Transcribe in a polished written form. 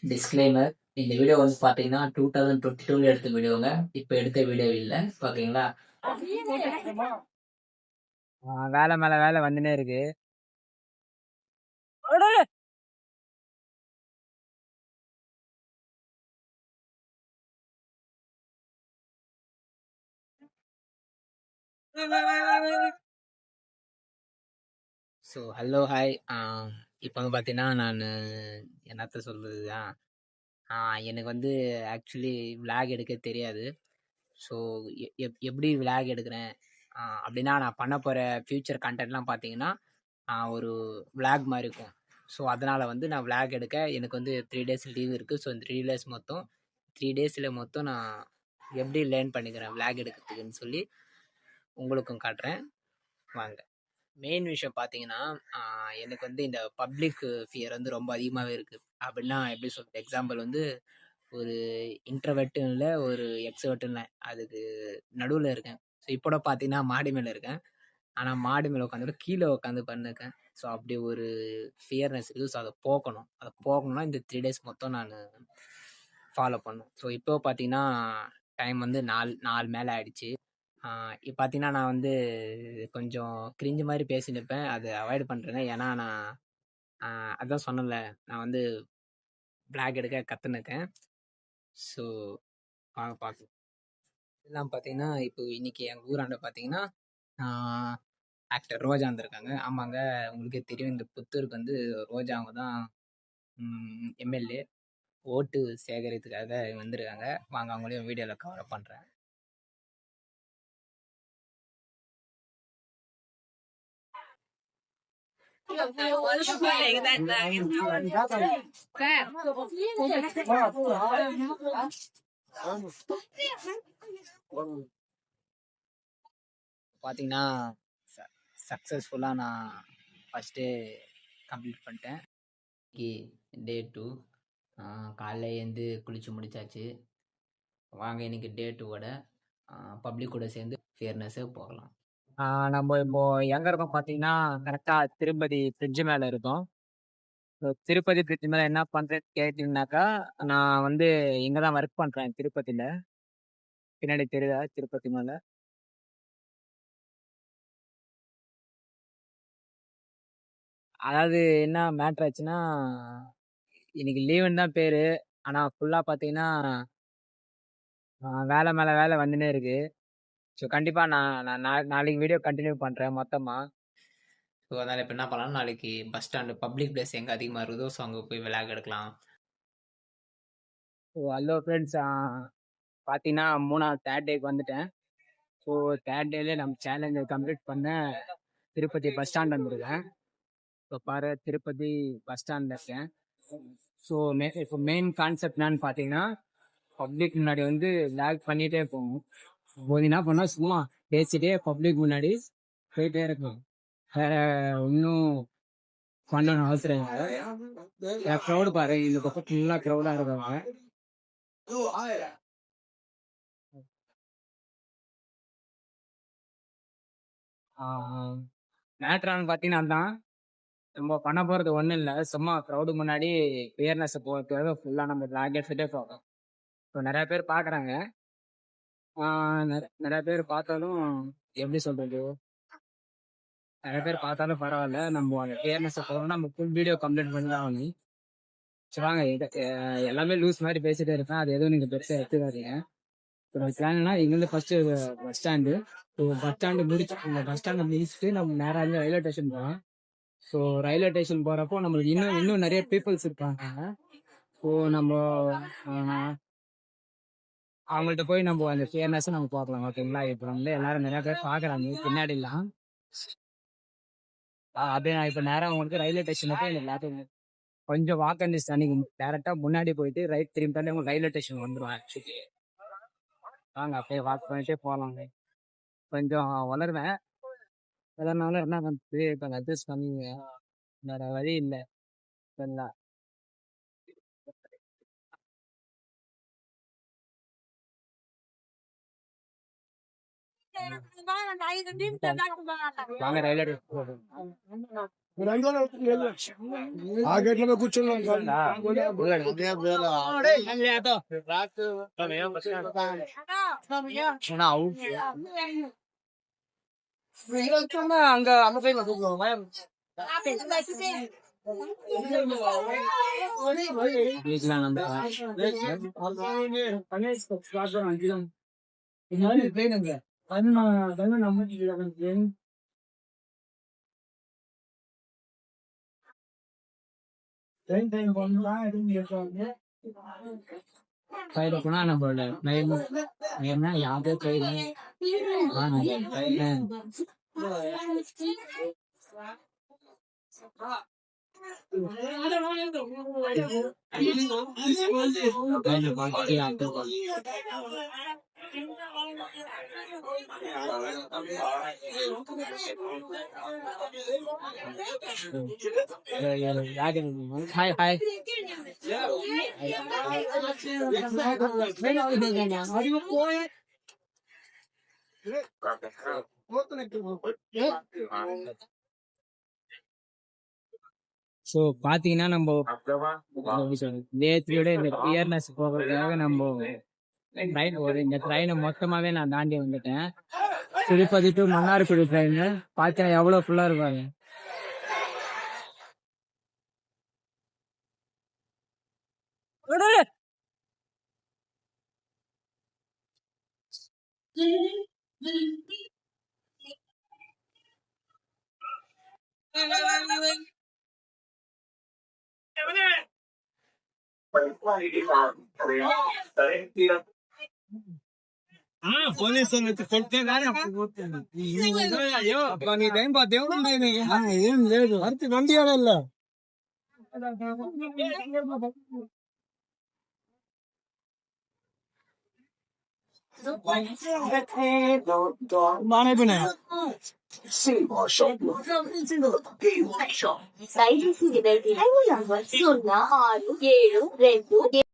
Disclaimer, இந்த video வந்து பார்த்தீங்கன்னா 2022 எடுத்த வீடியோங்க. இப்போ எடுத்த வீடியோ இல்லை, ஓகேங்களா? வேலை மேல வேலை வந்துனே இருக்கு. So hello hi. இப்போ வந்து பார்த்தீங்கன்னா நான் என்னத்த சொல்றதுதான், எனக்கு வந்து ஆக்சுவலி விளாக் எடுக்க தெரியாது. ஸோ எப்படி விளாக் எடுக்கிறேன் அப்படின்னா, நான் பண்ண போகிற ஃப்யூச்சர் கண்டென்ட்லாம் பார்த்தீங்கன்னா ஒரு விளாக் மாதிரி இருக்கும். ஸோ அதனால் வந்து நான் விளாக் எடுக்க எனக்கு வந்து 3 days லீவ் இருக்குது. ஸோ இந்த 3 டேஸில் மொத்தம் நான் எப்படி லேர்ன் பண்ணிக்கிறேன் விளாக் எடுக்கிறதுக்குன்னு சொல்லி உங்களுக்கும் காட்டுறேன், வாங்க. மெயின் விஷயம் பார்த்தீங்கன்னா, எனக்கு வந்து இந்த பப்ளிக் ஃபியர் வந்து ரொம்ப அதிகமாகவே இருக்குது. அப்படின்னா எப்படி சொல்கிறது, எக்ஸாம்பிள் வந்து ஒரு இன்ட்ரவெர்ட்டும் இல்லை, ஒரு எக்ஸ்வெர்ட்டும் இல்லை, அதுக்கு நடுவில் இருக்கேன். ஸோ இப்போ பார்த்தீங்கன்னா மாடி மேலே இருக்கேன். ஆனால் மாடி மேலே உட்காந்துட்டு கீழே உட்காந்து பண்ணிருக்கேன். ஸோ அப்படி ஒரு ஃபியர்னஸ் இருக்குது. ஸோ அதை போக்கணும்னா இந்த 3 days மொத்தம் நான் ஃபாலோ பண்ணும். ஸோ இப்போ பார்த்தீங்கன்னா டைம் வந்து 4 மேலே ஆயிடுச்சு. இப்போ பார்த்தீங்கன்னா நான் வந்து கொஞ்சம் கிரிஞ்சு மாதிரி பேசினிருப்பேன், அதை அவாய்ட் பண்ணுறேங்க. ஏன்னா நான் அதான் சொன்னல, நான் வந்து பிளாக் எடுக்க கற்றுனுக்கேன். ஸோ வாங்க பார்க்கலாம். எல்லாம் பார்த்தீங்கன்னா இப்போ இன்னைக்கு எங்கள் ஊராண்ட பார்த்தீங்கன்னா ஆக்டர் ரோஜா வந்திருக்காங்க. ஆமாங்க, உங்களுக்கே தெரியும், இந்த புத்தூருக்கு வந்து ரோஜா அவங்க தான் எம்எல்ஏ. ஓட்டு சேகரித்துக்காக வந்திருக்காங்க. வாங்க அவங்களையும் வீடியோவில் கவர் பண்ணுறேன். பார்த்தீங்கன்னா சக்ஸஸ்ஃபுல்லாக நான் ஃபஸ்ட்டே கம்ப்ளீட் பண்ணிட்டேன். டே 2 காலைல எழுந்து குளிச்சு முடிச்சாச்சு. வாங்க இன்னைக்கு டே 2வோட பப்ளிக் கூட சேர்ந்து ஃபியர்னஸே போகலாம். நம்ம இப்போ எங்கே இருக்கோம் பார்த்தீங்கன்னா, கரெக்டாக திருப்பதி பிரிட்ஜு மேலே இருக்கோம். திருப்பதி பிரிட்ஜ் மேலே என்ன பண்ணுறேன்னு கேட்டிங்கனாக்கா, நான் வந்து இங்கே தான் ஒர்க் பண்ணுறேன் திருப்பதியில். பின்னாடி தெரியுதா திருப்பதி மேலே? அதாவது என்ன மேட்ரு ஆச்சுன்னா, இன்னைக்கு லீவுன்னு தான் பேர். ஆனால் ஃபுல்லாக பார்த்தீங்கன்னா வேலை மேலே வேலை வந்துனே இருக்கு. ஸோ கண்டிப்பாக நான் நாளைக்கு வீடியோ கண்டினியூ பண்ணுறேன் மொத்தமாக. ஸோ அதனால் இப்போ என்ன பண்ணலாம், நாளைக்கு பஸ் ஸ்டாண்டு பப்ளிக் பிளேஸ் எங்கே அதிகமாக இருக்குதோ ஸோ அங்கே போய் விளாக் எடுக்கலாம். ஸோ ஹலோ ஃப்ரெண்ட்ஸ், பார்த்தீங்கன்னா 3ஆவது தேர்ட் டேக்கு வந்துட்டேன். ஸோ தேர்ட் டேலே நம்ம சேலஞ்சை கம்ப்ளீட் பண்ண திருப்பதி பஸ் ஸ்டாண்ட் வந்துருக்கேன். இப்போ பாரு, திருப்பதி பஸ் ஸ்டாண்டில் இருக்கேன். ஸோ இப்போ மெயின் கான்செப்ட் என்னன்னு பார்த்தீங்கன்னா, பப்ளிக் முன்னாடி வந்து லேக் பண்ணிகிட்டே போகும் போது என்ன பண்ணால் சும்மா பேசிட்டே பப்ளிக் முன்னாடி போயிட்டே இருக்கும். வேற ஒன்றும் பண்ணணும் அவசரம் இல்லை. க்ரௌடு பாரு, இந்த பக்கம் ஃபுல்லாக க்ரௌடாக இருக்காங்க. மேட்ரான்னு பார்த்தீங்கன்னா தான் நம்ம பண்ண போகிறது ஒன்றும் இல்லை, சும்மா க்ரௌடு முன்னாடி பியர்னஸ் போகிறதுக்காக ஃபுல்லாக நம்ம லேக் எடுத்துகிட்டே போகிறோம். இப்போ நிறையா பேர் பார்க்குறாங்க. நிறைய பேர் பார்த்தாலும் எப்படி சொல்கிறது, நிறைய பேர் பார்த்தாலும் பரவாயில்ல, நம்ம அந்த பியர்னஸை போகிறோம்னா நம்ம ஃபுல் வீடியோ கம்ப்ளீட் பண்ணி தான் ஆகணும். சரி வாங்க, எல்லாமே லூஸ் மாதிரி பேசிட்டே இருப்பேன், அது எதுவும் நீங்கள் பெருசாக எடுத்துக்காதீங்க. இப்போ பிளான்னா இங்கேருந்து first bus stand. So bus stand முடிச்சு இந்த பஸ் ஸ்டாண்டை முடிச்சுட்டு நம்ம நேராக இருந்து ரயில்வே ஸ்டேஷன் போகலாம். ஸோ ரயில்வே ஸ்டேஷன் போகிறப்போ நம்மளுக்கு இன்னும் நிறைய பீப்புள்ஸ் இருப்பாங்க. ஸோ நம்ம அவங்கள்ட்ட போய் நம்ம அந்த ஃபேர்னஸை நம்ம பார்க்கலாம், ஓகேங்களா? இப்போ வந்து எல்லாரும் நிறையா பேர் பார்க்குறாங்க பின்னாடிலாம். அப்படியே நான் இப்போ நேராக உங்களுக்கு ரயில்வே ஸ்டேஷனுக்கு போய் எல்லாத்தையும் கொஞ்சம் வாக் அண்ட் அன்னைக்கு டேரெக்டாக முன்னாடி போயிட்டு ரைட் திரும்பிட்டாலே உங்களுக்கு ரயில்வே ஸ்டேஷன் வந்துடும். ஆக்சுவலி வாங்க அப்படியே வாக் பண்ணிட்டே போகலாங்க. கொஞ்சம் வளருவேன், அதனால என்ன பண்ணுறது, இப்போ அட்ஜஸ்ட் பண்ணுங்க, வேற வழி இல்லை. சரிங்களா? வாங்க ரயில்வே ஸ்டேஷன். ఆ గేట్ లో కూర్చున్నాం அங்க அந்த சைட்ல வீட்டுல கையில போனா நம்மளோட என்ன யாரு கையில ஹாய் ஹாய் ஸோ பார்த்தீங்கன்னா நம்ம நேற்றையோட இந்த கிளியர்னஸ் போகிறதுக்காக நம்ம இந்த ட்ரெயினை மொத்தமாகவே நான் தாண்டி வந்துட்டேன். திருப்பதி டு மன்னார்குடி ட்ரெயின் பார்த்தீங்கன்னா எவ்வளோ ஃபுல்லாக இருப்பாங்க. పోలీసు కొడితే కానీ అప్పుడు నీ టైం పాటు ఏం లేదు అర్తి పంపించాడల్లా బాగానే దయచేసి 0672